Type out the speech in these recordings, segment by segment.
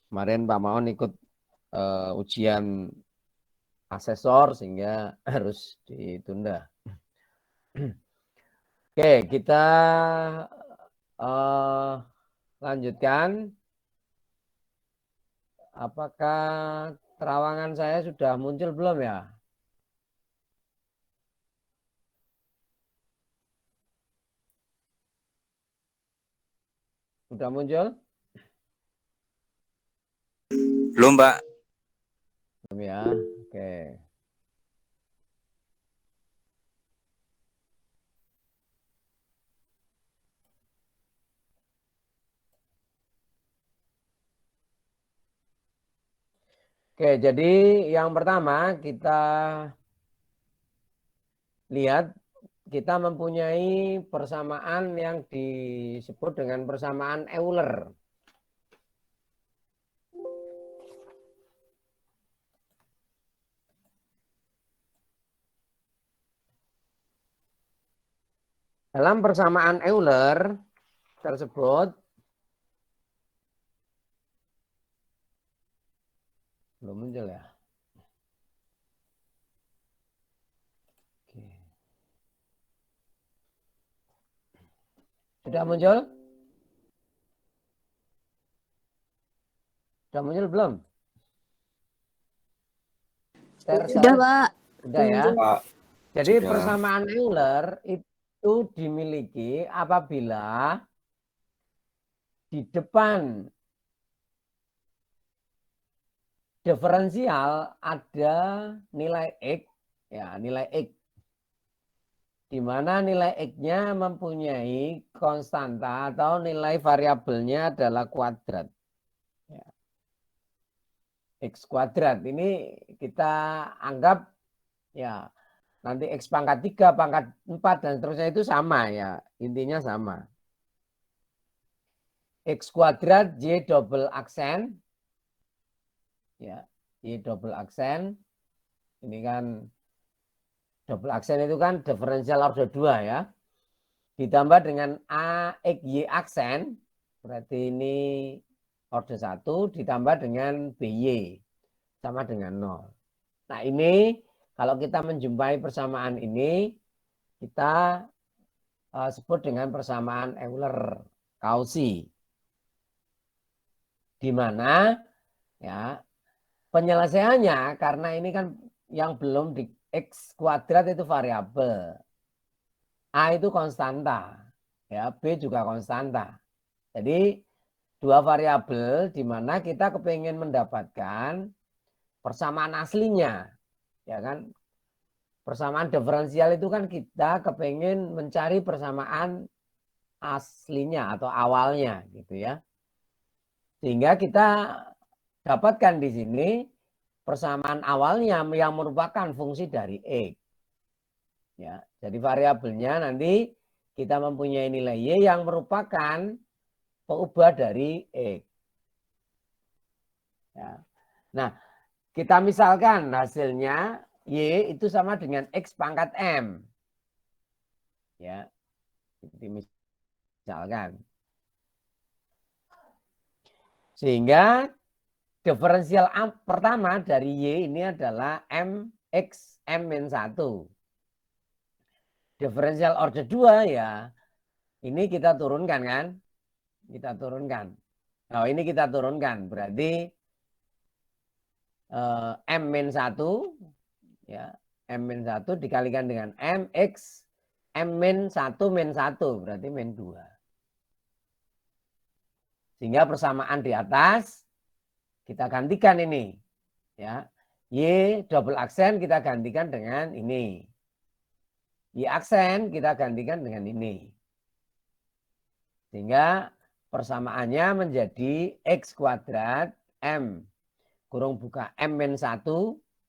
kemarin Pak Maon ikut ujian asesor sehingga harus ditunda. Oke, kita lanjutkan. Apakah terawangan saya sudah muncul belum ya? Sudah muncul? Belum, Pak. Belum ya. Oke. Oke, jadi yang pertama kita lihat kita mempunyai persamaan yang disebut dengan persamaan Euler. Dalam persamaan Euler tersebut belum muncul ya. Oke. Sudah muncul? Sudah muncul belum? Sudah, Pak. Sudah ya. Pak. Jadi Sudah. persamaan Euler itu dimiliki apabila di depan diferensial ada nilai X, ya nilai X, di mana nilai X-nya mempunyai konstanta atau nilai variabelnya adalah kuadrat. Ya. X kuadrat ini kita anggap ya nanti X pangkat 3, pangkat 4 dan seterusnya itu sama ya, intinya sama. X kuadrat Y double aksen, ya Y double aksen, ini kan double aksen itu kan diferensial order 2 ya. Ditambah dengan AX Y aksen, berarti ini order 1 ditambah dengan BY sama dengan 0. Nah ini kalau kita menjumpai persamaan ini, kita sebut dengan persamaan Euler-Cauchy. Di mana ya penyelesaiannya karena ini kan yang belum di X kuadrat itu variabel. A itu konstanta, ya B juga konstanta. Jadi dua variabel di mana kita kepingin mendapatkan persamaan aslinya, ya kan? Persamaan diferensial itu kan kita kepingin mencari persamaan aslinya atau awalnya, gitu ya. Sehingga kita dapatkan di sini persamaan awalnya yang merupakan fungsi dari X. Ya, jadi variabelnya nanti kita mempunyai nilai Y yang merupakan peubah dari X. Ya. Nah, kita misalkan hasilnya Y itu sama dengan X pangkat M. Ya, misalkan. Sehingga diferensial pertama dari Y ini adalah MX M-1. Diferensial order 2 ya, ini kita turunkan kan? Kita turunkan. Nah, ini kita turunkan, berarti M-1 ya, M-1 dikalikan dengan MX M-1 -1 berarti -2. Sehingga persamaan di atas kita gantikan ini ya. Y double aksen kita gantikan dengan ini. Y aksen kita gantikan dengan ini. Sehingga persamaannya menjadi X kuadrat M kurung buka M-1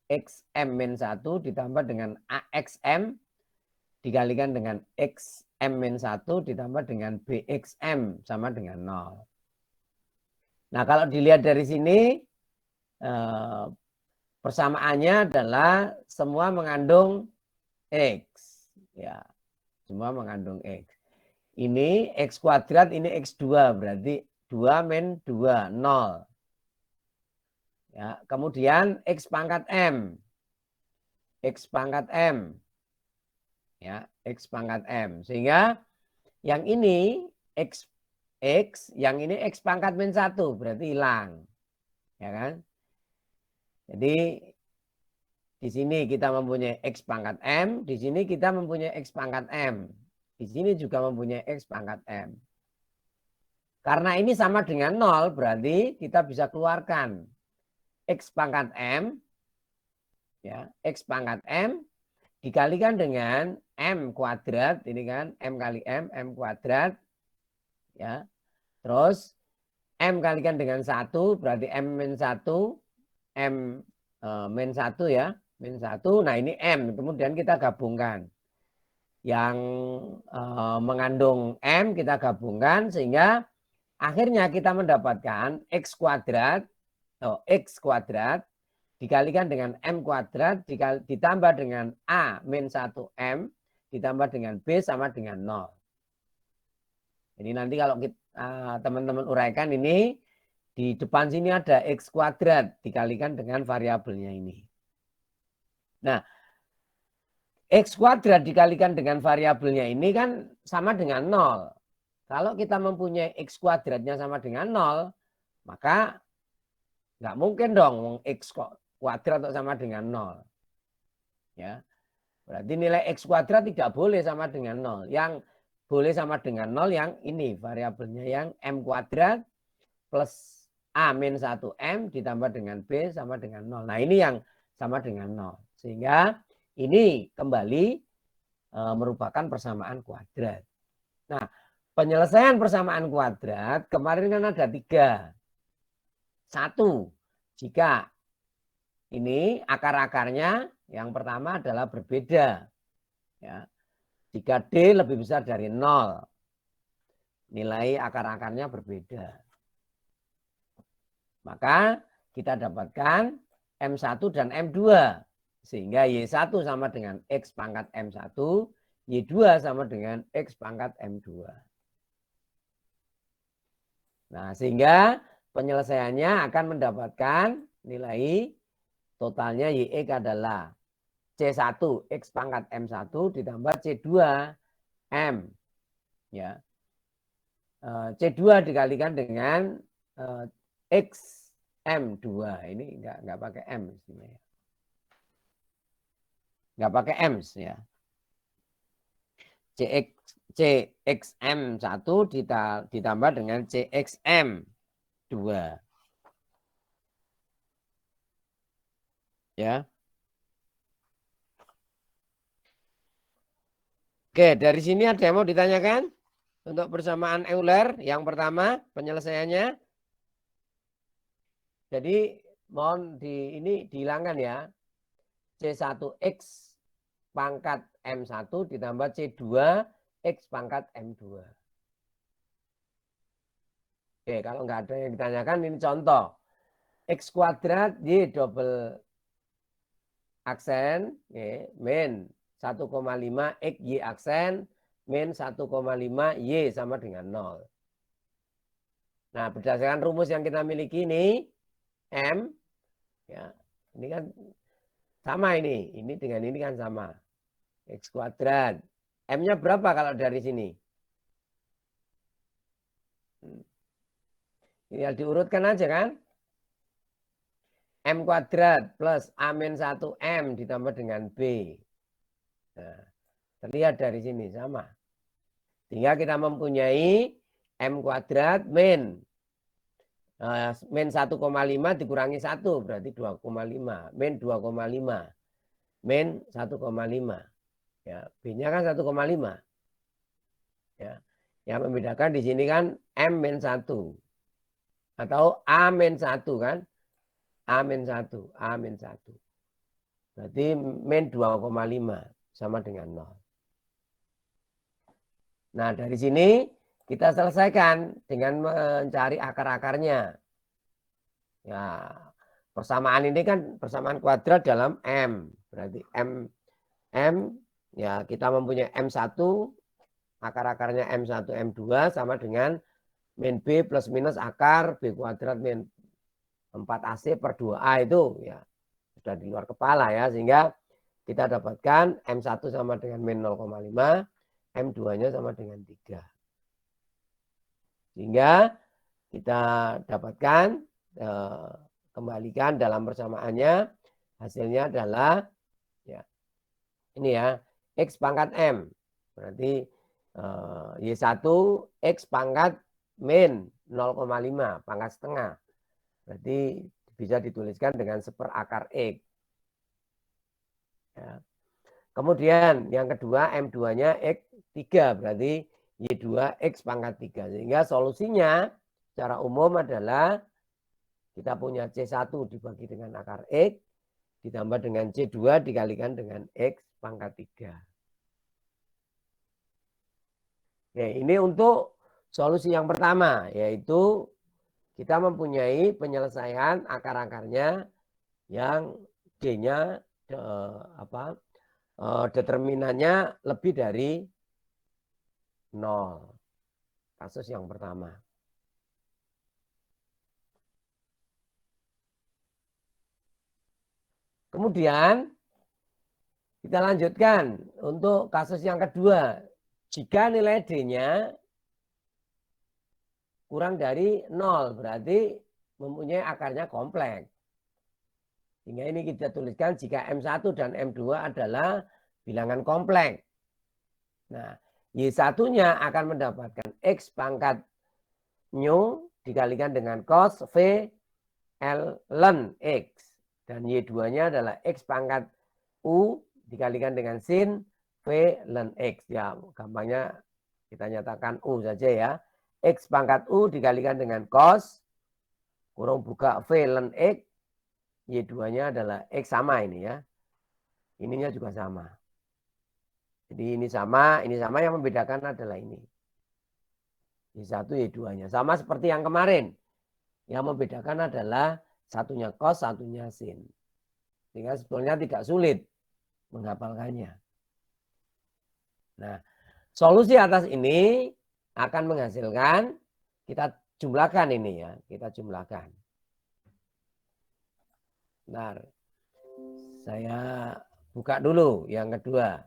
X M-1 ditambah dengan AXM dikalikan dengan X M-1 ditambah dengan BXM sama dengan 0. Nah kalau dilihat dari sini persamaannya adalah semua mengandung X. Ya, semua mengandung X. Ini X kuadrat, ini X2 berarti 2 min 2, 0. Ya, kemudian X pangkat M. X pangkat M. Ya, X pangkat M. Sehingga yang ini X, yang ini X pangkat min 1, berarti hilang. Ya kan? Jadi di sini kita mempunyai X pangkat M, di sini kita mempunyai X pangkat M. Di sini juga mempunyai X pangkat M. Karena ini sama dengan 0, berarti kita bisa keluarkan X pangkat M, ya, X pangkat M dikalikan dengan M kuadrat, ini kan M kali M kuadrat, ya. Terus M kalikan dengan 1, berarti M min 1, M min 1 ya, min 1. Nah ini M, kemudian kita gabungkan. Yang mengandung M kita gabungkan sehingga akhirnya kita mendapatkan X kuadrat, X kuadrat dikalikan dengan M kuadrat ditambah dengan A min 1M ditambah dengan B sama dengan 0. Jadi nanti kalau teman-teman uraikan ini, di depan sini ada X kuadrat dikalikan dengan variabelnya ini. Nah, X kuadrat dikalikan dengan variabelnya ini kan sama dengan 0. Kalau kita mempunyai X kuadratnya sama dengan 0, maka nggak mungkin dong X kuadrat sama dengan 0. Ya. Berarti nilai X kuadrat tidak boleh sama dengan 0. Yang boleh sama dengan 0 yang ini variabelnya yang M kuadrat plus A min 1M ditambah dengan B sama dengan 0. Nah ini yang sama dengan 0. Sehingga ini kembali merupakan persamaan kuadrat. Nah penyelesaian persamaan kuadrat kemarin kan ada 3. 1, jika ini akar-akarnya yang pertama adalah berbeda. Ya. Jika D lebih besar dari 0, nilai akar-akarnya berbeda. Maka kita dapatkan M1 dan M2. Sehingga Y1 sama dengan X pangkat M1, Y2 sama dengan X pangkat M2. Nah, sehingga penyelesaiannya akan mendapatkan nilai totalnya YX adalah C1 X pangkat M1 ditambah C2 M. Ya. C2 dikalikan dengan X M2. Ini enggak pakai M istilahnya. Enggak pakai M ya. CXM1 ditambah dengan CXM2. Ya. Oke, dari sini ada yang mau ditanyakan? Untuk persamaan Euler yang pertama penyelesaiannya. Jadi mohon ini dihilangkan ya. C1X pangkat M1 ditambah C2X pangkat M2. Oke, kalau nggak ada yang ditanyakan ini contoh. X kuadrat Y double aksen min 1,5 X Y aksen min 1,5 Y sama dengan 0. Nah, berdasarkan rumus yang kita miliki ini, M, ya, ini kan sama ini dengan ini kan sama. X kuadrat. M-nya berapa kalau dari sini? Tinggal diurutkan aja kan. M kuadrat plus A min 1M ditambah dengan B. Nah, terlihat dari sini sama. Sehingga kita mempunyai M kuadrat min 1,5 dikurangi 1 berarti 2,5. Min 2,5. Min 1,5. Ya, B-nya kan 1,5. Ya. Yang membedakan di sini kan M min 1. Atau A min 1 kan. A min 1. A min 1. Berarti min 2,5 sama dengan 0. Nah, dari sini kita selesaikan dengan mencari akar-akarnya. Ya, persamaan ini kan persamaan kuadrat dalam M. Berarti M ya kita mempunyai M1, akar-akarnya M1, M2 sama dengan min B plus minus akar B kuadrat min 4AC per 2A itu ya sudah di luar kepala ya. Sehingga kita dapatkan M1 sama dengan min 0,5, M2-nya sama dengan 3. Sehingga kita dapatkan kembalikan dalam persamaannya hasilnya adalah ya ini ya X pangkat M berarti Y1 X pangkat min 0,5 pangkat setengah berarti bisa dituliskan dengan seperakar X ya. Kemudian yang kedua M2-nya X3 berarti Y2 X pangkat 3 sehingga solusinya secara umum adalah kita punya C1 dibagi dengan akar X ditambah dengan C2 dikalikan dengan X pangkat 3. Oke, ini untuk solusi yang pertama, yaitu kita mempunyai penyelesaian akar-akarnya yang D-nya determinannya lebih dari 0. Kasus yang pertama. Kemudian kita lanjutkan untuk kasus yang kedua. Jika nilai D-nya kurang dari 0, berarti mempunyai akarnya kompleks. Sehingga ini kita tuliskan jika M1 dan M2 adalah bilangan kompleks. Nah, Y1-nya akan mendapatkan X pangkat nu dikalikan dengan cos V ln X. Dan Y2-nya adalah X pangkat U dikalikan dengan sin V ln X. Ya, gampangnya kita nyatakan U saja ya. X pangkat U dikalikan dengan cos kurung buka V ln X. Y2-nya adalah X sama ini ya. Ininya juga sama. Jadi ini sama yang membedakan adalah ini. Y1, Y2-nya. Sama seperti yang kemarin. Yang membedakan adalah satunya cos, satunya sin. Sehingga sebetulnya tidak sulit menghafalkannya. Nah, solusi atas ini akan menghasilkan, kita jumlahkan ini ya. Kita jumlahkan. Bentar. Saya buka dulu yang kedua.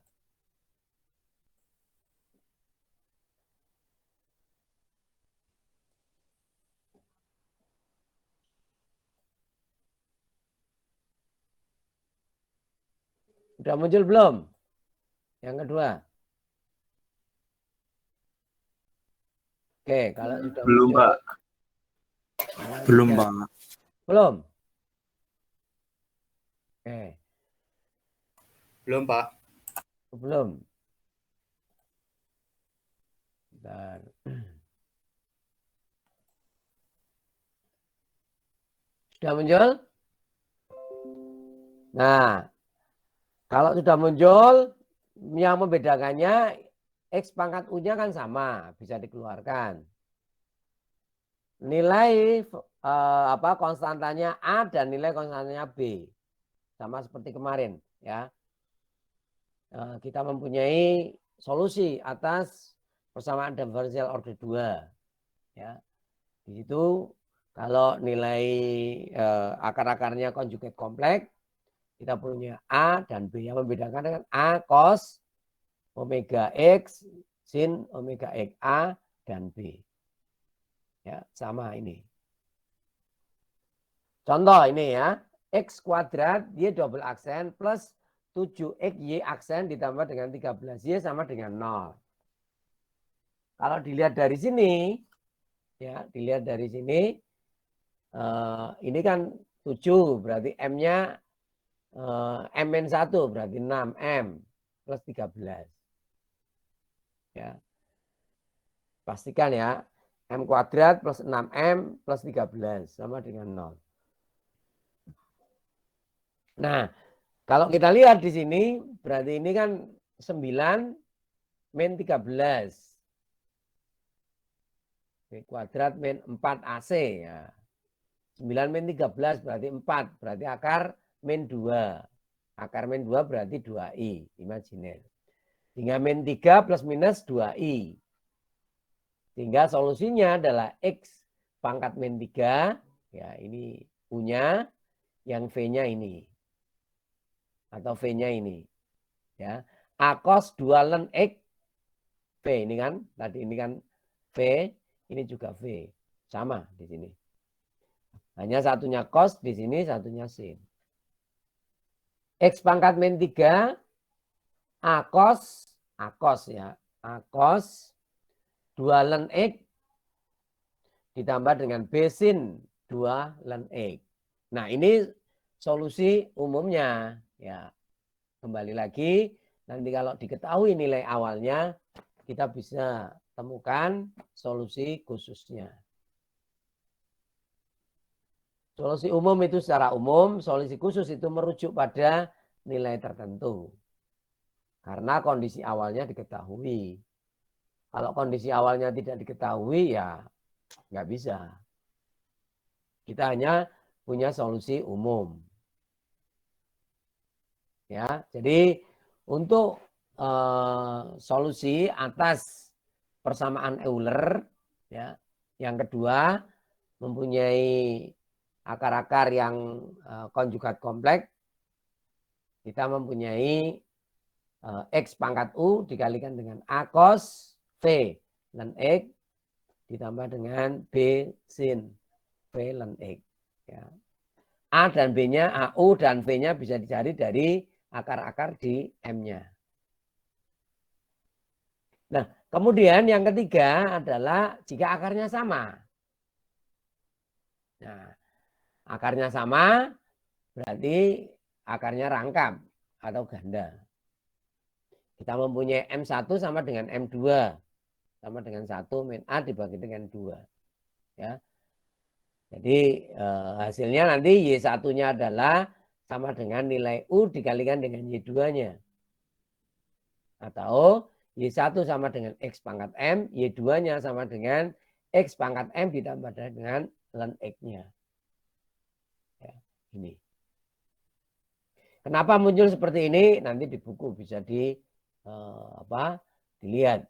Sudah muncul belum? Yang kedua. Oke, kalau sudah Belum, muncul. Pak. Belum, Pak. Belum? Oke. Belum, Pak. Belum. Bentar. Sudah muncul? Nah, kalau sudah muncul, yang membedakannya X pangkat U-nya kan sama, bisa dikeluarkan. Nilai konstantanya A dan nilai konstantanya B. Sama seperti kemarin ya. Kita mempunyai solusi atas persamaan diferensial order 2 ya. Di situ kalau nilai akar-akarnya konjugat kompleks, kita punya A dan B. Yang membedakan dengan A cos omega X sin omega X A dan B. Ya, sama ini. Contoh ini ya. X kuadrat Y double aksen plus 7XY aksen ditambah dengan 13Y sama dengan 0. Kalau dilihat dari sini, ya dilihat dari sini, ini kan 7 berarti M-nya M-1 berarti 6M plus 13. Ya. Pastikan ya, M kuadrat plus 6M plus 13 sama dengan 0. Nah, kalau kita lihat di sini, berarti ini kan 9 min 13. Kuadrat min 4AC ya. 9 min 13 berarti 4. Berarti akar min 2. Akar min 2 berarti 2I. Imajiner. Hingga min 3 plus minus 2I. Sehingga solusinya adalah X pangkat min 3. Ya, ini U-nya, yang V-nya ini. Atau V-nya ini. Ya. A cos 2 ln X V ini kan. Tadi ini kan V, ini juga V. Sama di sini. Hanya satunya cos, di sini satunya sin. X pangkat min 3, A cos ya. A cos 2 ln X ditambah dengan B sin 2 ln X. Nah, ini solusi umumnya. Ya, kembali lagi, nanti kalau diketahui nilai awalnya, kita bisa temukan solusi khususnya. Solusi umum itu secara umum, solusi khusus itu merujuk pada nilai tertentu. Karena kondisi awalnya diketahui. Kalau kondisi awalnya tidak diketahui, ya nggak bisa. Kita hanya punya solusi umum. Ya, jadi untuk solusi atas persamaan Euler, ya, yang kedua mempunyai akar-akar yang konjugat kompleks, kita mempunyai X pangkat U dikalikan dengan A cos V ln X ditambah dengan B sin V ln X. Ya. A dan B-nya, AU dan V-nya bisa dicari dari akar-akar di M-nya. Nah, kemudian yang ketiga adalah jika akarnya sama. Nah, akarnya sama berarti akarnya rangkap atau ganda. Kita mempunyai M1 sama dengan M2. Sama dengan 1 min A dibagi dengan 2. Ya. Jadi hasilnya nanti Y1-nya adalah sama dengan nilai U dikalikan dengan Y2-nya. Atau Y1 sama dengan X pangkat M, Y2-nya sama dengan X pangkat M ditambah dengan ln X-nya. Ya, ini. Kenapa muncul seperti ini? Nanti di buku bisa dilihat.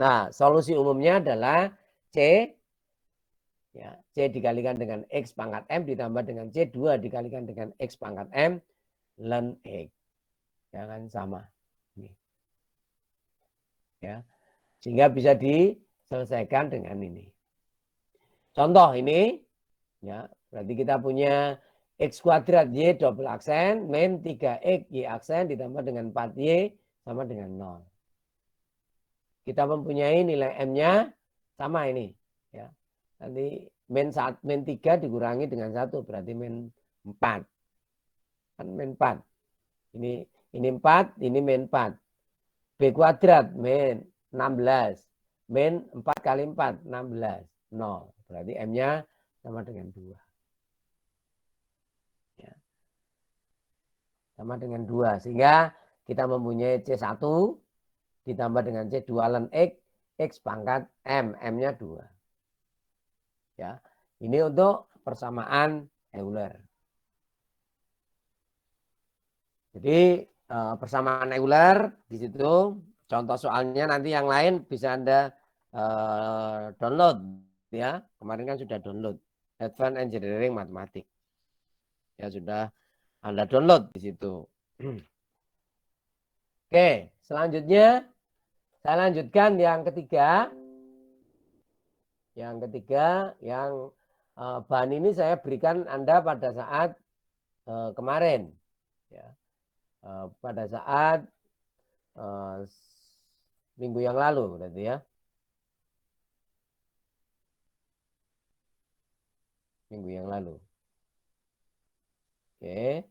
Nah, solusi umumnya adalah C. Ya, C dikalikan dengan X pangkat M ditambah dengan C2 dikalikan dengan X pangkat M ln X. Jangan sama. Ini. Ya. Sehingga bisa diselesaikan dengan ini. Contoh ini, ya, berarti kita punya X kuadrat Y double aksen min 3X Y aksen ditambah dengan 4Y sama dengan 0. Kita mempunyai nilai M-nya sama ini. Ya. Nanti min 3 dikurangi dengan 1 berarti min 4. Kan min 4. Ini 4, ini min 4. B kuadrat min 16. Min 4 kali 4, 16. 0. Berarti M-nya sama dengan 2. Ya. Sama dengan 2. Sehingga kita mempunyai C1 ditambah dengan C2 ln X, X pangkat M. M-nya 2. Ya, ini untuk persamaan Euler. Jadi persamaan Euler di situ contoh soalnya nanti yang lain bisa Anda download ya. Kemarin kan sudah download Advanced Engineering Mathematics. Ya sudah Anda download di situ. Oke, selanjutnya saya lanjutkan yang ketiga. Yang ketiga, yang bahan ini saya berikan Anda pada saat kemarin. Ya. Pada saat minggu yang lalu berarti ya. Minggu yang lalu. Oke.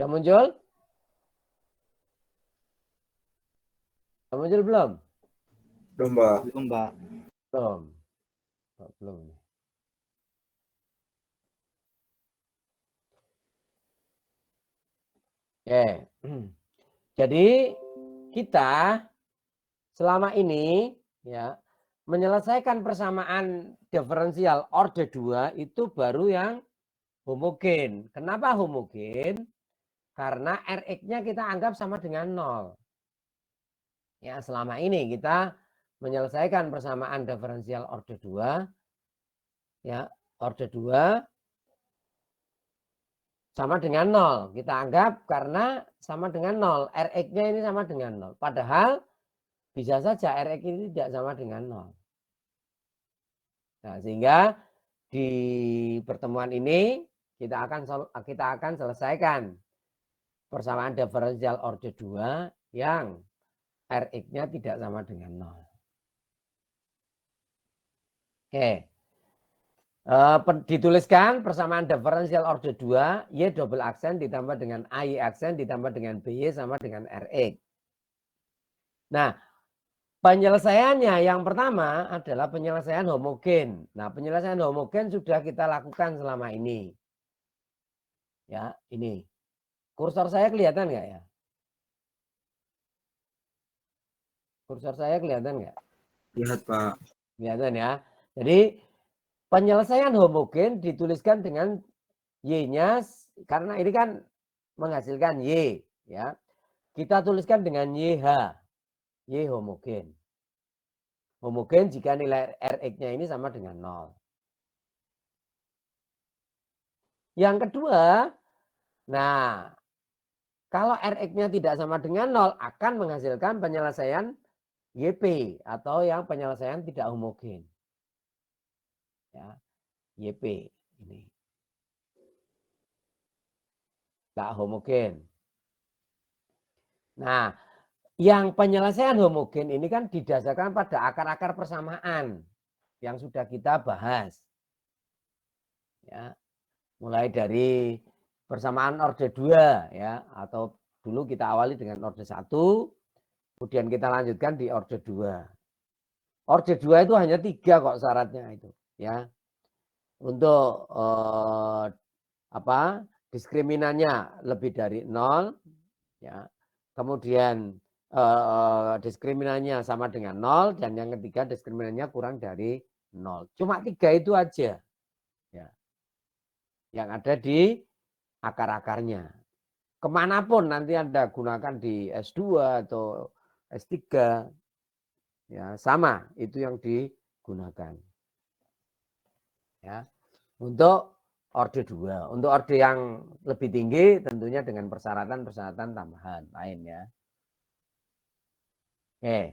Sudah muncul? Sudah muncul belum? Belum, Pak. Belum, Pak. Belum. Oh, belum. Oke. Jadi kita selama ini ya menyelesaikan persamaan diferensial order 2 itu baru yang homogen. Kenapa homogen? Karena Rx-nya kita anggap sama dengan 0. Ya, selama ini kita menyelesaikan persamaan diferensial order 2. Ya, order 2 sama dengan 0. Kita anggap karena sama dengan 0. Rx-nya ini sama dengan 0. Padahal bisa saja Rx ini tidak sama dengan 0. Nah, sehingga di pertemuan ini kita akan selesaikan persamaan diferensial order 2 yang Rx-nya tidak sama dengan 0. Oke. Dituliskan persamaan diferensial order 2 Y double aksen ditambah dengan AY aksen ditambah dengan BY sama dengan Rx. Nah, penyelesaiannya yang pertama adalah penyelesaian homogen. Nah, penyelesaian homogen sudah kita lakukan selama ini. Ya, ini. Kursor saya kelihatan nggak ya? Kursor saya kelihatan nggak? Lihat, Pak. Kelihatan ya. Jadi penyelesaian homogen dituliskan dengan Y-nya karena ini kan menghasilkan Y, ya. Kita tuliskan dengan YH. Y homogen. Homogen jika nilai Rx-nya ini sama dengan 0. Yang kedua, nah, kalau Rx-nya tidak sama dengan 0 akan menghasilkan penyelesaian YP atau yang penyelesaian tidak homogen. Ya, YP ini. Tak homogen. Nah, yang penyelesaian homogen ini kan didasarkan pada akar-akar persamaan yang sudah kita bahas. Ya, mulai dari persamaan order 2 ya, atau dulu kita awali dengan order 1, kemudian kita lanjutkan di order 2. Order 2 itu hanya 3 kok syaratnya itu, ya. Untuk diskriminannya lebih dari 0, ya. Kemudian diskriminannya sama dengan 0 dan yang ketiga diskriminannya kurang dari 0. Cuma 3 itu aja, ya, yang ada di akar-akarnya. Kemanapun nanti Anda gunakan di S2 atau S3, ya sama itu yang digunakan. Ya, untuk order 2. Untuk order yang lebih tinggi tentunya dengan persyaratan-persyaratan tambahan lain, ya. Oke.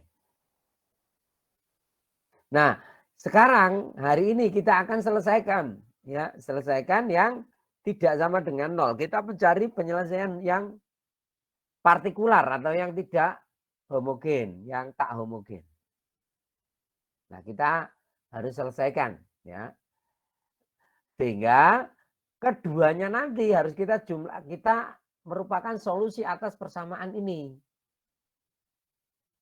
Nah, sekarang hari ini kita akan selesaikan, ya, selesaikan yang tidak sama dengan 0. Kita mencari penyelesaian yang partikular atau yang tidak homogen, yang tak homogen. Nah, kita harus selesaikan, ya. Sehingga keduanya nanti harus kita merupakan solusi atas persamaan ini.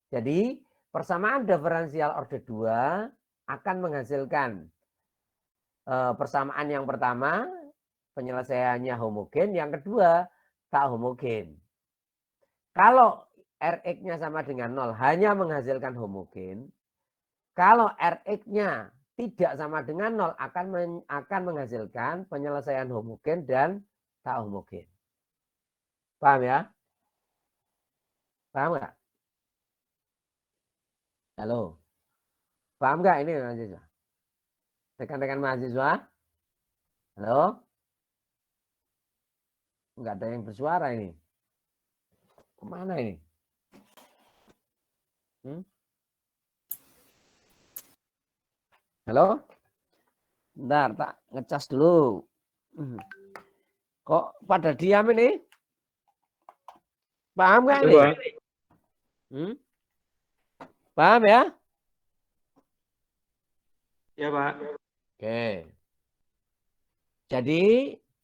Jadi persamaan diferensial order 2 akan menghasilkan persamaan yang pertama penyelesaiannya homogen, yang kedua tak homogen. Kalau Rx-nya sama dengan 0 hanya menghasilkan homogen. Kalau Rx-nya tidak sama dengan 0 akan menghasilkan penyelesaian homogen dan tak homogen. Paham ya? Paham nggak? Halo? Paham nggak ini mahasiswa? Rekan-rekan mahasiswa? Halo? Nggak ada yang bersuara ini. Kemana ini? Halo? Bentar, tak ngecas dulu. Kok pada diam ini? Paham nggak ini? Paham ya? Ya, Pak. Oke. Jadi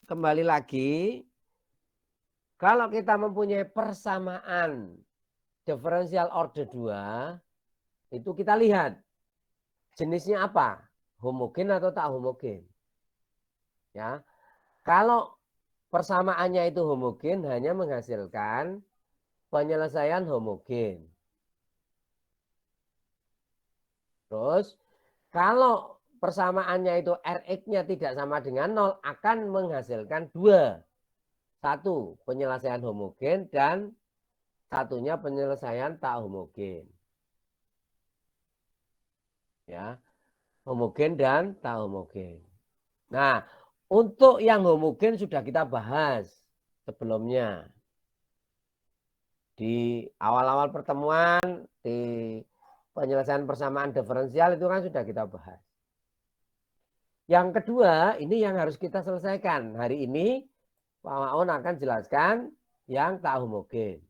kembali lagi, kalau kita mempunyai persamaan diferensial order 2, itu kita lihat jenisnya apa? Homogen atau tak homogen? Ya. Kalau persamaannya itu homogen hanya menghasilkan penyelesaian homogen. Terus kalau persamaannya itu Rx-nya tidak sama dengan 0 akan menghasilkan 2. Satu, penyelesaian homogen dan satunya penyelesaian tak homogen. Ya, homogen dan tak homogen. Nah, untuk yang homogen sudah kita bahas sebelumnya. Di awal-awal pertemuan, di penyelesaian persamaan diferensial itu kan sudah kita bahas. Yang kedua, ini yang harus kita selesaikan. Hari ini Pak Maun akan jelaskan yang tak homogen.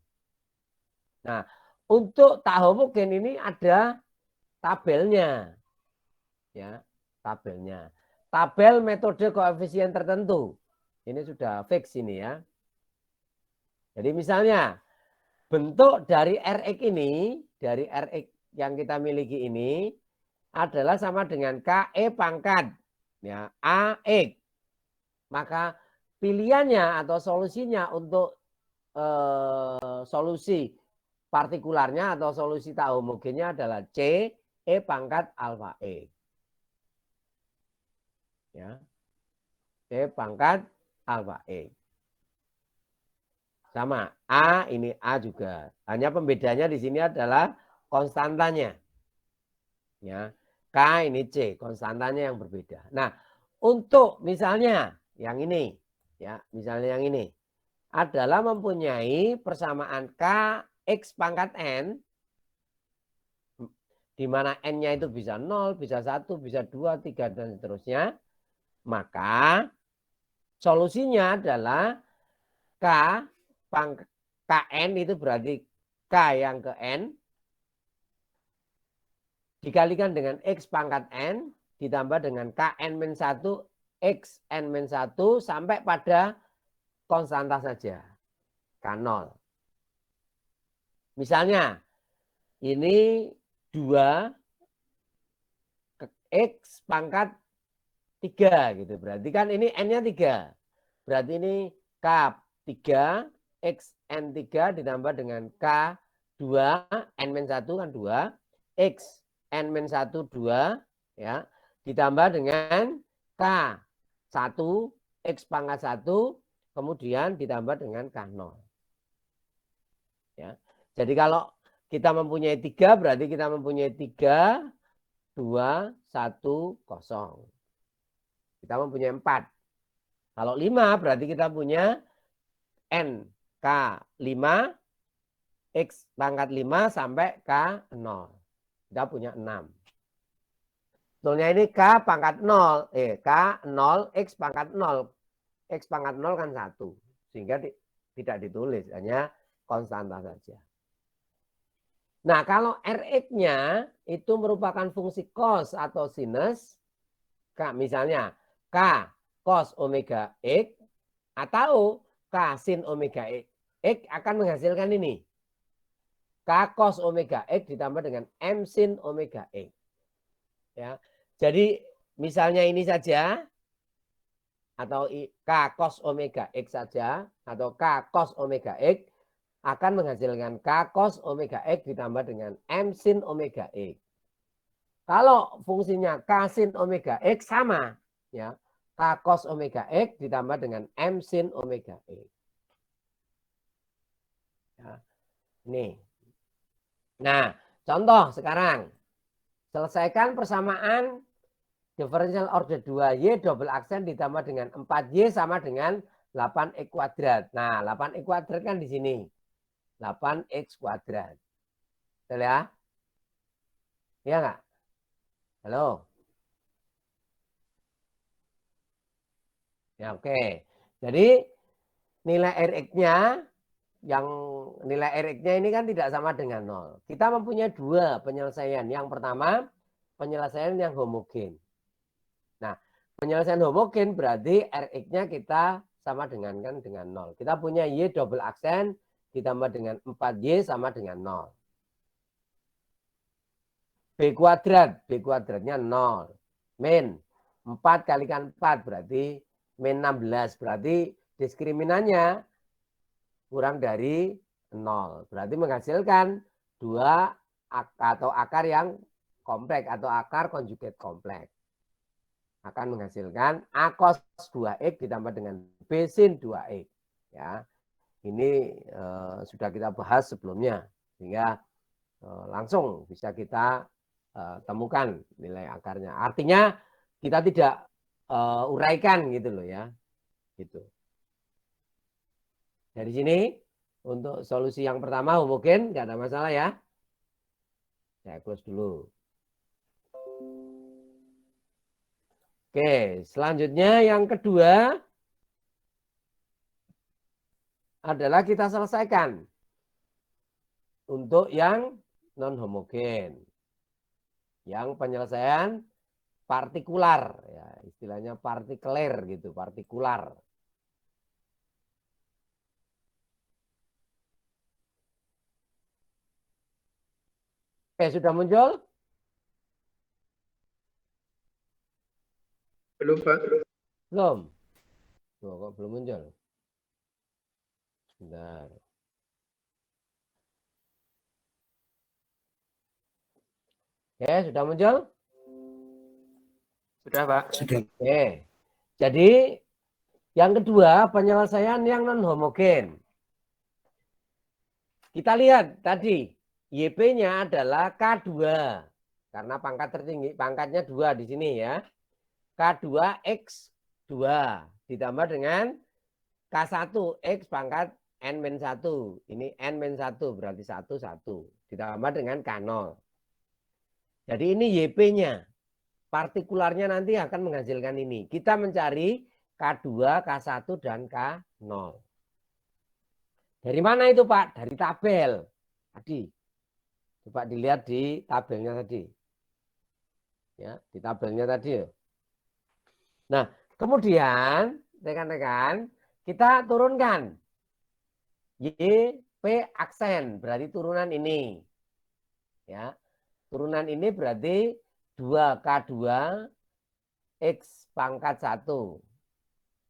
Nah, untuk tak homogen ini ada tabelnya. Ya, tabelnya. Tabel metode koefisien tertentu. Ini sudah fix ini ya. Jadi misalnya bentuk dari Rx ini, dari Rx yang kita miliki ini adalah sama dengan KE pangkat ya, AX. Maka pilihannya atau solusinya untuk solusi partikularnya atau solusi tak homogennya adalah C E pangkat alfa E. Ya. C pangkat alfa E. Sama A, ini A juga. Hanya pembedanya di sini adalah konstantanya. Ya. K ini C, konstantanya yang berbeda. Nah, untuk misalnya yang ini, ya, misalnya yang ini adalah mempunyai persamaan K X pangkat N, di mana N-nya itu bisa 0, bisa 1, bisa 2, 3, dan seterusnya. Maka solusinya adalah K KN itu berarti K yang ke N dikalikan dengan X pangkat N ditambah dengan KN-1 XN-1 sampai pada konstanta saja. K0. Misalnya ini 2 X pangkat 3 gitu. Berarti kan ini N-nya 3. Berarti ini K3 XN3 ditambah dengan K2 N-1 kan 2 X N-1 2 ya ditambah dengan K1 X pangkat 1 kemudian ditambah dengan K0. Ya. Jadi kalau kita mempunyai 3 berarti kita mempunyai 3 2 1 0. Kita mempunyai 4. Kalau 5 berarti kita punya N K5 X pangkat 5 sampai K0. Kita punya 6. Sebetulnya ini K pangkat 0. K0 X pangkat 0. X pangkat 0 kan 1. Sehingga tidak ditulis. Hanya konstanta saja. Nah kalau Rx-nya itu merupakan fungsi cos atau sinus. Misalnya K cos omega X atau K sin omega X akan menghasilkan ini. K cos omega X ditambah dengan M sin omega X. Ya. Jadi misalnya ini saja atau K cos omega X saja atau K cos omega X akan menghasilkan K cos omega X ditambah dengan M sin omega X. Kalau fungsinya K sin omega X sama ya. K cos omega X ditambah dengan M sin omega X. Ya. Ini. Nah, contoh sekarang. Selesaikan persamaan diferensial order 2Y double aksen ditambah dengan 4Y sama dengan 8X kuadrat. Nah, 8X kuadrat kan di sini. 8X kuadrat. Betul ya? Iya nggak? Halo? Ya, oke. Jadi nilai Rx-nya yang nilai Rx-nya ini kan tidak sama dengan 0. Kita mempunyai 2 penyelesaian. Yang pertama, penyelesaian yang homogen. Nah, penyelesaian homogen berarti Rx-nya kita sama dengan 0. Kita punya Y double aksen ditambah dengan 4Y sama dengan 0. B kuadrat, B kuadratnya 0. Min 4 kalikan 4 berarti min 16. Berarti diskriminannya kurang dari 0. Berarti menghasilkan 2 atau akar yang kompleks atau akar konjugat kompleks. akan menghasilkan A cos 2X ditambah dengan B sin 2X. Ya. Ini sudah kita bahas sebelumnya, sehingga langsung bisa kita temukan nilai akarnya. Artinya kita tidak uraikan gitu loh ya. Gitu. Dari sini untuk solusi yang pertama homogen, nggak ada masalah ya. Saya close dulu. Oke, selanjutnya yang kedua adalah kita selesaikan untuk yang non homogen. Yang penyelesaian partikular ya, istilahnya partikeler gitu, partikular. Oke, sudah muncul? Belum, Pak. Belum. Loh, kok belum muncul? Bentar. Oke, sudah muncul? Sudah, Pak. Sudah. Oke. Jadi yang kedua penyelesaian yang non homogen. Kita lihat tadi YP-nya adalah K2 karena pangkat tertinggi, pangkatnya 2 di sini ya. K2X2 ditambah dengan K1 X pangkat N-1. Ini N-1 berarti 1, 1. Ditambah dengan K0. Jadi ini YP-nya. Partikularnya nanti akan menghasilkan ini. Kita mencari K2, K1, dan K0. Dari mana itu Pak? Dari tabel. Tadi. Coba dilihat di tabelnya tadi. Ya, di tabelnya tadi. Nah, kemudian rekan-rekan kita turunkan YP aksen berarti turunan ini. Ya. Turunan ini berarti 2K2 X pangkat 1.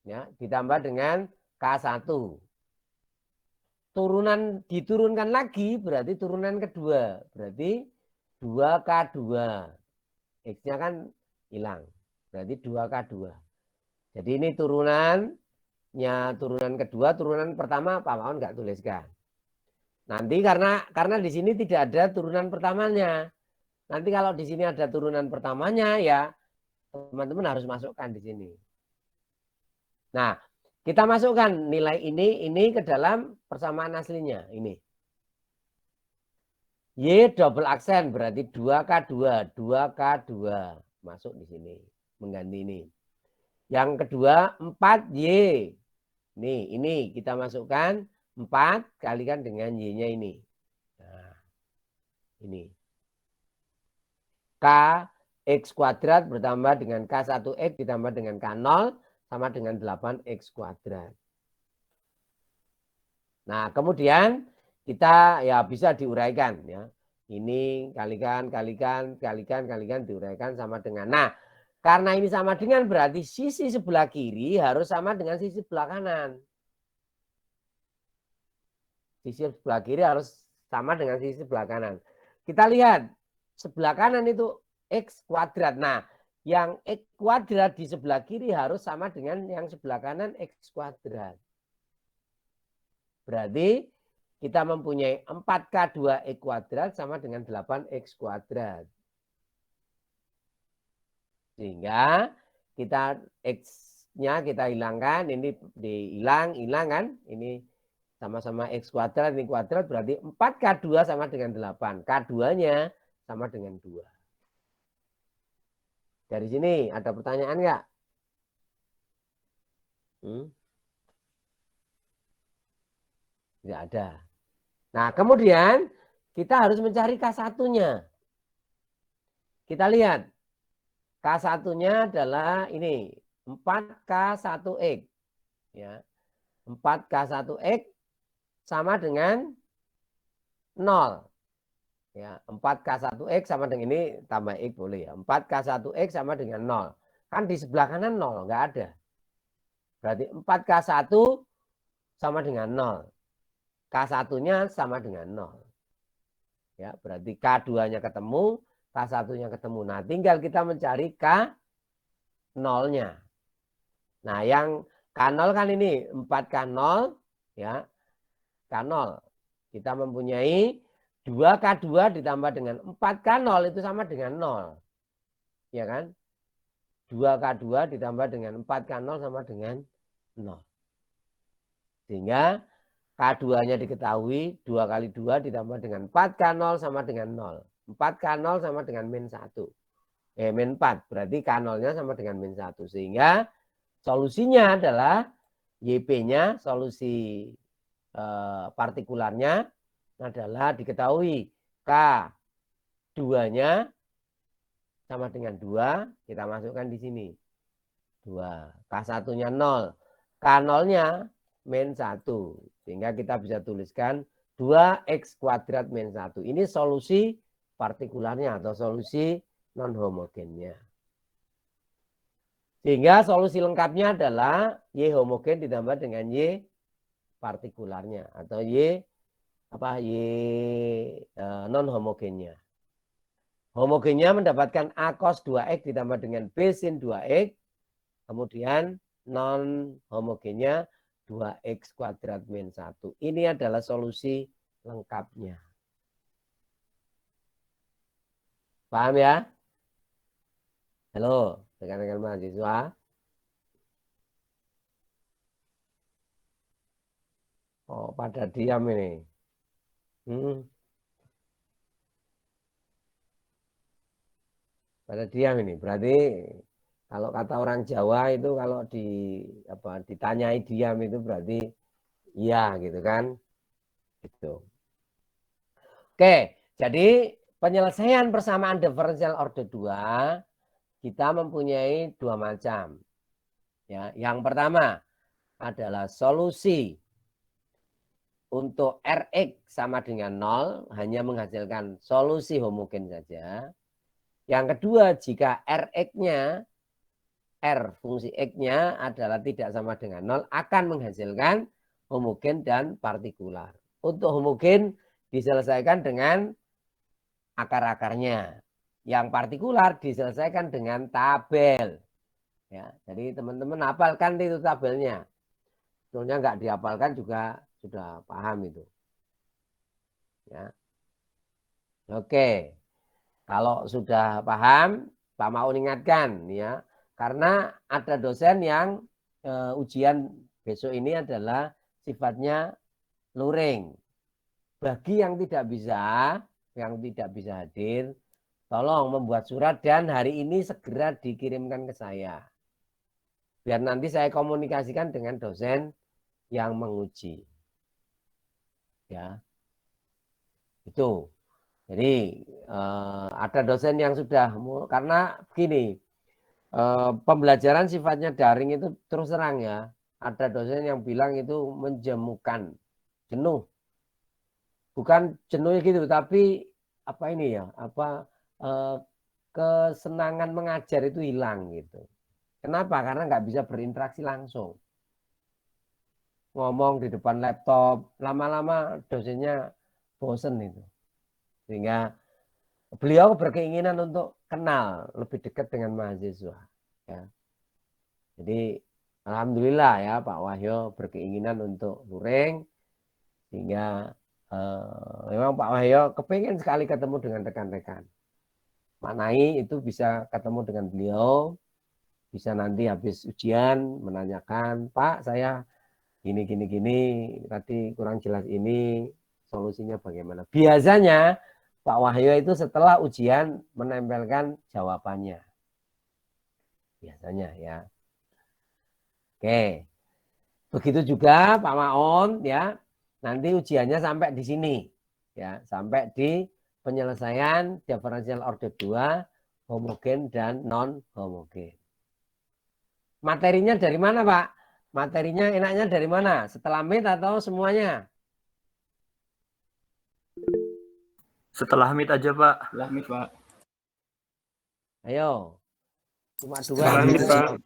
Ya, ditambah dengan K1. Turunan diturunkan lagi berarti turunan kedua. Berarti 2K2. X-nya kan hilang. Berarti 2K2. Jadi ini turunannya turunan kedua, turunan pertama Pak Maon nggak tuliskan. Nanti karena di sini tidak ada turunan pertamanya. Nanti kalau di sini ada turunan pertamanya ya teman-teman harus masukkan di sini. Nah, kita masukkan nilai ini ke dalam persamaan aslinya ini. Y double aksen berarti 2K2, 2K2 masuk di sini mengganti ini. Yang kedua 4Y. Nih, ini kita masukkan 4 kalikan dengan Y-nya ini. Nah, ini. K X kuadrat bertambah dengan K1X ditambah dengan K0 sama dengan 8X kuadrat. Nah, kemudian kita ya bisa diuraikan ya. Ini kalikan diuraikan sama dengan. Nah, karena ini sama dengan berarti sisi sebelah kiri harus sama dengan sisi sebelah kanan. Sisi sebelah kiri harus sama dengan sisi sebelah kanan. Kita lihat sebelah kanan itu X kuadrat. Nah, yang X kuadrat di sebelah kiri harus sama dengan yang sebelah kanan X kuadrat. Berarti kita mempunyai 4K2X kuadrat sama dengan 8X kuadrat. Sehingga kita X-nya kita hilangkan, ini dihilang kan, ini sama-sama X kuadrat, ini kuadrat berarti 4K2 sama dengan 8. K2-nya sama dengan 2. Dari sini ada pertanyaan nggak? Tidak ada. Nah, kemudian kita harus mencari K1-nya. Kita lihat. K1-nya adalah ini 4K1X. Ya. 4K1X sama dengan 0. Ya, 4K1X sama dengan ini tambah X boleh ya. 4K1X sama dengan 0. Kan di sebelah kanan 0, enggak ada. Berarti 4K1 sama dengan 0. K1-nya sama dengan 0. Ya, berarti K2-nya ketemu, K1-nya ketemu. Nah, tinggal kita mencari K nolnya. Nah, yang K0 kan ini 4K0 ya. K0. Kita mempunyai 2K2 ditambah dengan 4K0 itu sama dengan 0. Ya kan? 2K2 ditambah dengan 4K0 sama dengan 0. Sehingga K2-nya diketahui 2 kali 2 ditambah dengan 4K0 sama dengan 0. 4K0 sama dengan min 1. Min 4. Berarti K0-nya sama dengan min 1. Sehingga solusinya adalah YP-nya, solusi partikularnya adalah diketahui K2-nya sama dengan 2. Kita masukkan di sini. 2. K1-nya 0. K0-nya min 1. Sehingga kita bisa tuliskan 2X kuadrat min 1. Ini solusi partikularnya atau solusi non-homogennya. Sehingga solusi lengkapnya adalah Y homogen ditambah dengan Y partikularnya atau Y non-homogennya. Homogennya mendapatkan A cos 2X ditambah dengan B sin 2X. Kemudian non-homogennya 2X kuadrat min 1. Ini adalah solusi lengkapnya. Paham ya? Halo, rekan-rekan mahasiswa. Oh, pada diam ini. Pada diam ini. Berarti kalau kata orang Jawa itu kalau ditanyai diam itu berarti iya gitu kan. Gitu. Oke, jadi penyelesaian persamaan diferensial order 2 kita mempunyai dua macam. Ya, yang pertama adalah solusi untuk Rx sama dengan 0 hanya menghasilkan solusi homogen saja. Yang kedua, jika Rx-nya, R fungsi X-nya adalah tidak sama dengan 0, akan menghasilkan homogen dan partikular. Untuk homogen diselesaikan dengan akar-akarnya. Yang partikular diselesaikan dengan tabel. Ya, jadi teman-teman hafalkan itu tabelnya. Sebenarnya nggak dihafalkan juga sudah paham itu. Ya. Oke. Kalau sudah paham, Pak Maun ingatkan ya. Karena ada dosen yang ujian besok ini adalah sifatnya luring. Bagi yang tidak bisa hadir, tolong membuat surat dan hari ini segera dikirimkan ke saya. Biar nanti saya komunikasikan dengan dosen yang menguji. Ya. Itu. Jadi ada dosen yang sudah, karena begini, pembelajaran sifatnya daring itu terus terang ya. Ada dosen yang bilang itu menjemukan, jenuh. Bukan jenuh gitu, tapi apa ini ya, kesenangan mengajar itu hilang gitu. Kenapa? Karena nggak bisa berinteraksi langsung. Ngomong di depan laptop, lama-lama dosennya bosen itu. Sehingga beliau berkeinginan untuk kenal lebih dekat dengan mahasiswa. Ya. Jadi alhamdulillah ya Pak Wahyo berkeinginan untuk luring, sehingga memang Pak Wahyo kepingin sekali ketemu dengan rekan-rekan. Maknai itu bisa ketemu dengan beliau, bisa nanti habis ujian menanyakan, Pak saya gini tadi kurang jelas ini, solusinya bagaimana. Biasanya Pak Wahyo itu setelah ujian menempelkan jawabannya. Biasanya ya. Oke. Begitu juga Pak Maon ya. Nanti ujiannya sampai di sini. Ya, sampai di penyelesaian diferensial order 2 homogen dan non homogen. Materinya dari mana, Pak? Materinya enaknya dari mana? Setelah MIT atau semuanya? Setelah MIT aja, Pak. Setelah MIT, Pak. Ayo. Cuma dua. Setelah MIT, Pak.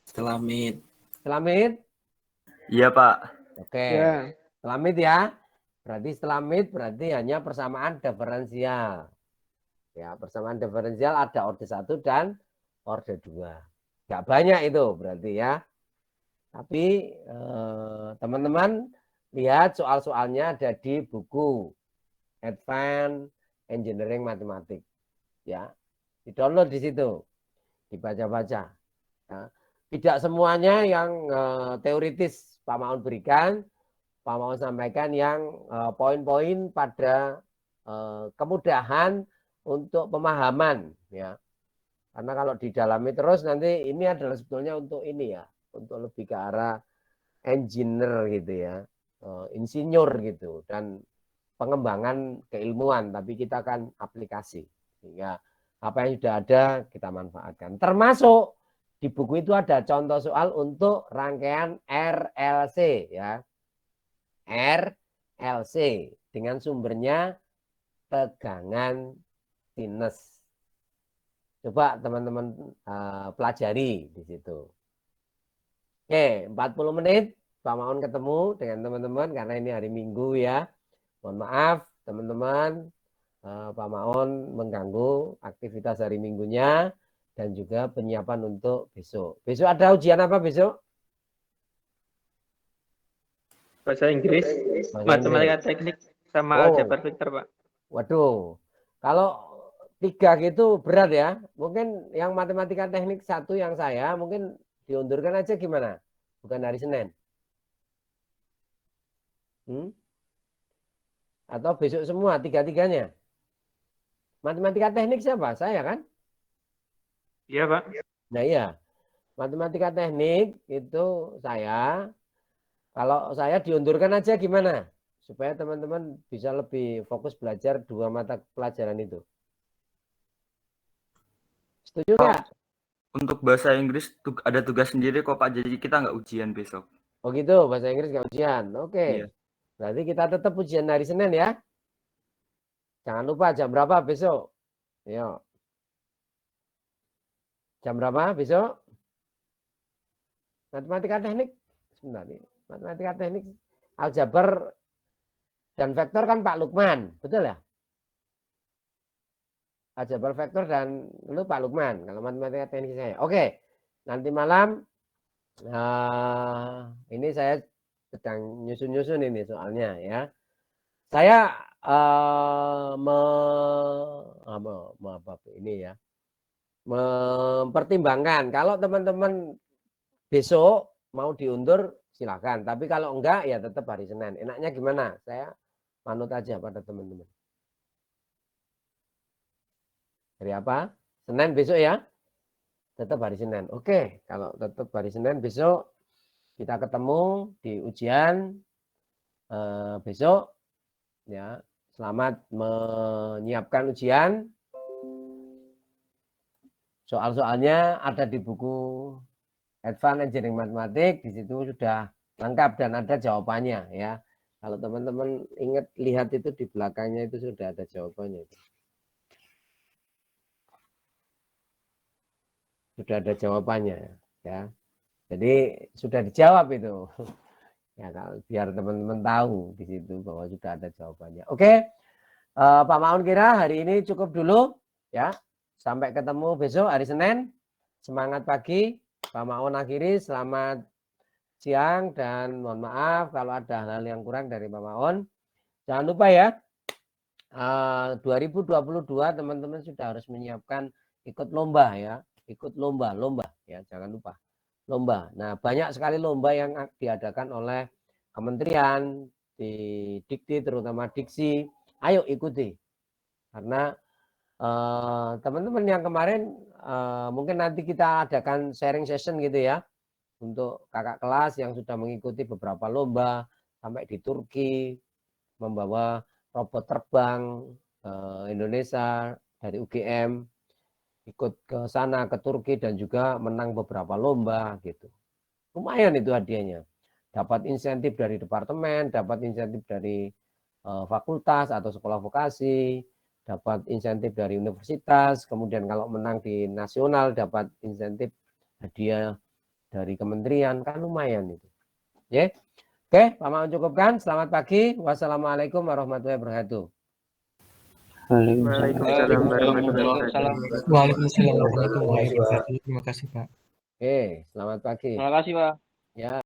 Setelah MIT. Setelah MIT? Iya, Pak. Oke. Ya. Setelah MIT ya. Berarti setelah MIT berarti hanya persamaan diferensial. Ya, persamaan diferensial ada order 1 dan order 2. Nggak banyak itu berarti ya. Tapi teman-teman lihat soal-soalnya ada di buku Advanced Engineering Mathematics. Ya, di-download di situ, dibaca-baca. Ya. Tidak semuanya yang teoritis Pak Maun berikan, Pak Maun sampaikan yang poin-poin pada kemudahan untuk pemahaman, ya. Karena kalau didalami terus nanti ini adalah sebetulnya untuk ini ya, untuk lebih ke arah engineer gitu ya, insinyur gitu, dan pengembangan keilmuan, tapi kita kan aplikasi, sehingga apa yang sudah ada kita manfaatkan. Termasuk di buku itu ada contoh soal untuk rangkaian RLC ya, RLC dengan sumbernya tegangan sinus. Coba teman-teman pelajari di situ. Oke, 40 menit Pak Maun ketemu dengan teman-teman karena ini hari Minggu ya. Mohon maaf teman-teman, Pak Maun mengganggu aktivitas hari Minggunya dan juga penyiapan untuk besok. Besok ada ujian apa besok? Bahasa Inggris, Bahasa matematika Inggris. teknik, sama Oh. aljabar vektor, Pak. Waduh, kalau 3 gitu berat ya. Mungkin yang matematika teknik 1 yang saya mungkin diundurkan aja gimana? Bukan hari Senin. Atau besok semua, 3-3-nya. Matematika teknik siapa? Saya kan? Iya, Pak. Nah iya, matematika teknik itu saya. Kalau saya diundurkan aja gimana? Supaya teman-teman bisa lebih fokus belajar 2 mata pelajaran itu. Setuju nggak? Untuk bahasa Inggris ada tugas sendiri kok Pak, jadi kita nggak ujian besok. Oh gitu, bahasa Inggris nggak ujian. Oke. Iya. Berarti kita tetap ujian hari Senin ya. Jangan lupa jam berapa besok. Yo. Jam berapa besok? Matematika teknik. Sebentar nih. Matematika teknik. Aljabar dan vektor kan Pak Lukman. Betul ya? Aljabar vektor dan lu Pak Lukman. Kalau matematika teknik saya. Oke. Nanti malam. Ini saya sedang nyusun-nyusun ini soalnya ya. Saya mempertimbangkan kalau teman-teman besok mau diundur silakan, tapi kalau enggak ya tetap hari Senin. Enaknya gimana? Saya manut aja pada teman-teman. Hari apa? Senin besok ya? Tetap hari Senin. Oke, kalau tetap hari Senin besok kita ketemu di ujian besok ya. Selamat menyiapkan ujian. Soal-soalnya ada di buku Advanced Engineering Mathematics, di situ sudah lengkap dan ada jawabannya ya. Kalau teman-teman ingat lihat itu di belakangnya itu sudah ada jawabannya itu. Sudah ada jawabannya ya. Jadi sudah dijawab itu. Ya, biar teman-teman tahu di situ bahwa sudah ada jawabannya. Oke. Pak Maun kira hari ini cukup dulu ya. Sampai ketemu besok hari Senin. Semangat pagi. Pak Maun akhiri, selamat siang dan mohon maaf kalau ada hal yang kurang dari Pak Maun. Jangan lupa ya, 2022 teman-teman sudah harus menyiapkan ikut lomba ya, ikut lomba ya, jangan lupa lomba. Nah banyak sekali lomba yang diadakan oleh kementerian di Dikti, terutama Diksi. Ayo ikuti, karena teman-teman yang kemarin mungkin nanti kita adakan sharing session gitu ya untuk kakak kelas yang sudah mengikuti beberapa lomba sampai di Turki membawa robot terbang Indonesia dari UGM ikut ke sana ke Turki dan juga menang beberapa lomba gitu. Lumayan itu hadiahnya. Dapat insentif dari departemen, dapat insentif dari fakultas atau sekolah vokasi, dapat insentif dari universitas, kemudian kalau menang di nasional dapat insentif hadiah dari kementerian, kan lumayan itu. Ya. Oke, Pak Maun cukupkan. Selamat pagi. Wassalamualaikum warahmatullahi wabarakatuh. Waalaikumsalam warahmatullahi wabarakatuh. Waalaikumsalam warahmatullahi wabarakatuh. Terima kasih, Pak. Oke, selamat pagi. Terima kasih, Pak. Ya.